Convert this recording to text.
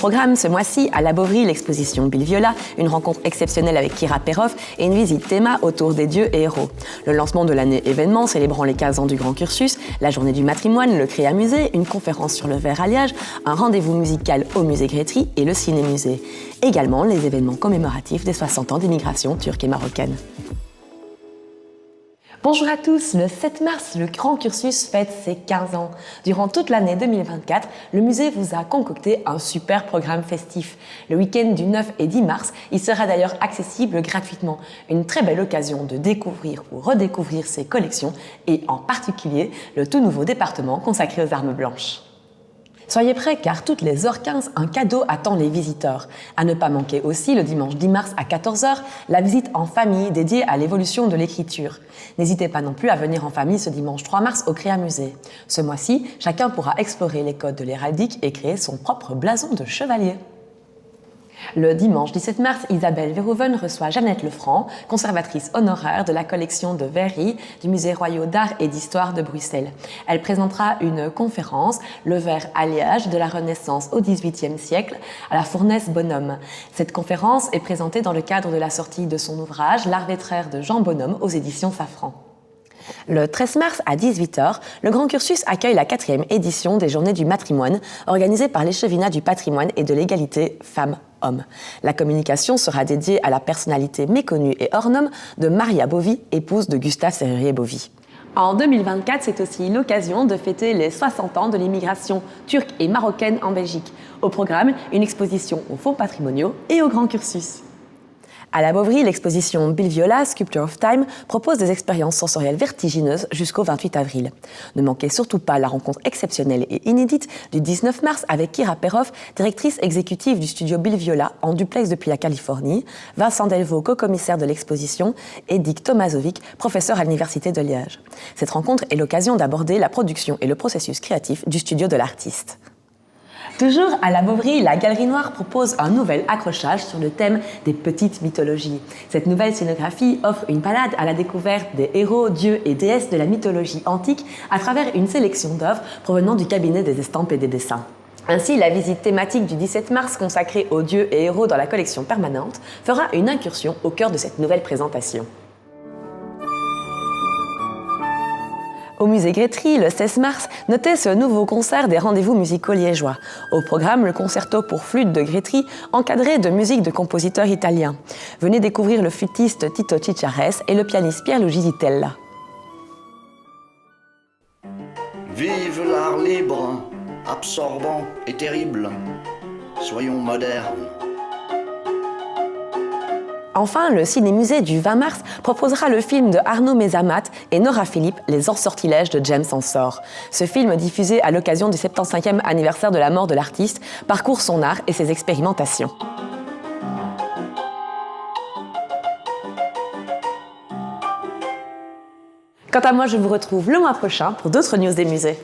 programme ce mois-ci, à la Bovary, l'exposition Bill Viola, une rencontre exceptionnelle avec Kira Perov et une visite théma autour des dieux et héros. Le lancement de l'année événement célébrant les 15 ans du Grand Cursus, la journée du matrimoine, le Créa Musée, une conférence sur le verre alliage, un rendez-vous musical au musée Grétry et le ciné-musée. Également les événements commémoratifs des 60 ans d'immigration turque et marocaine. Bonjour à tous, le 7 mars, le Grand Cursus fête ses 15 ans. Durant toute l'année 2024, le musée vous a concocté un super programme festif. Le week-end du 9 et 10 mars, il sera d'ailleurs accessible gratuitement. Une très belle occasion de découvrir ou redécouvrir ses collections et en particulier le tout nouveau département consacré aux armes blanches. Soyez prêts car toutes les h 15, un cadeau attend les visiteurs. À ne pas manquer aussi le dimanche 10 mars à 14h, la visite en famille dédiée à l'évolution de l'écriture. N'hésitez pas non plus à venir en famille ce dimanche 3 mars au Créa Musée. Ce mois-ci, chacun pourra explorer les codes de l'héraldique et créer son propre blason de chevalier. Le dimanche 17 mars, Isabelle Verhoeven reçoit Jeannette Lefranc, conservatrice honoraire de la collection de verrerie du Musée royal d'art et d'histoire de Bruxelles. Elle présentera une conférence, Le verre alliage de la Renaissance au XVIIIe siècle, à la Fournaise Bonhomme. Cette conférence est présentée dans le cadre de la sortie de son ouvrage L'arbitraire de Jean Bonhomme aux éditions Safran. Le 13 mars à 18h, le Grand Cursus accueille la 4e édition des Journées du matrimoine, organisée par l'Échevinat du patrimoine et de l'égalité femmes-hommes. La communication sera dédiée à la personnalité méconnue et hors norme de Maria Bovy, épouse de Gustave Serrurier-Bovy. En 2024, c'est aussi l'occasion de fêter les 60 ans de l'immigration turque et marocaine en Belgique. Au programme, une exposition aux fonds patrimoniaux et au Grand Cursus. À la Bovary, l'exposition Bill Viola, Sculpture of Time, propose des expériences sensorielles vertigineuses jusqu'au 28 avril. Ne manquez surtout pas la rencontre exceptionnelle et inédite du 19 mars avec Kira Perov, directrice exécutive du studio Bill Viola en duplex depuis la Californie, Vincent Delvaux, co-commissaire de l'exposition, et Dick Tomasovic, professeur à l'Université de Liège. Cette rencontre est l'occasion d'aborder la production et le processus créatif du studio de l'artiste. Toujours à la Bovary, la Galerie Noire propose un nouvel accrochage sur le thème des petites mythologies. Cette nouvelle scénographie offre une balade à la découverte des héros, dieux et déesses de la mythologie antique à travers une sélection d'œuvres provenant du cabinet des estampes et des dessins. Ainsi, la visite thématique du 17 mars consacrée aux dieux et héros dans la collection permanente fera une incursion au cœur de cette nouvelle présentation. Au musée Grétry, le 16 mars, notez ce nouveau concert des rendez-vous musicaux liégeois. Au programme, le concerto pour flûte de Grétry, encadré de musique de compositeurs italiens. Venez découvrir le flûtiste Tito Cicciares et le pianiste Pierluigi Zitella. Vive l'art libre, absorbant et terrible. Soyons modernes. Enfin, le ciné-musée du 20 mars proposera le film de Arnaud Mézamat et Nora Philippe, Les Ensortilèges de James Ensor. Ce film, diffusé à l'occasion du 75e anniversaire de la mort de l'artiste, parcourt son art et ses expérimentations. Quant à moi, je vous retrouve le mois prochain pour d'autres news des musées.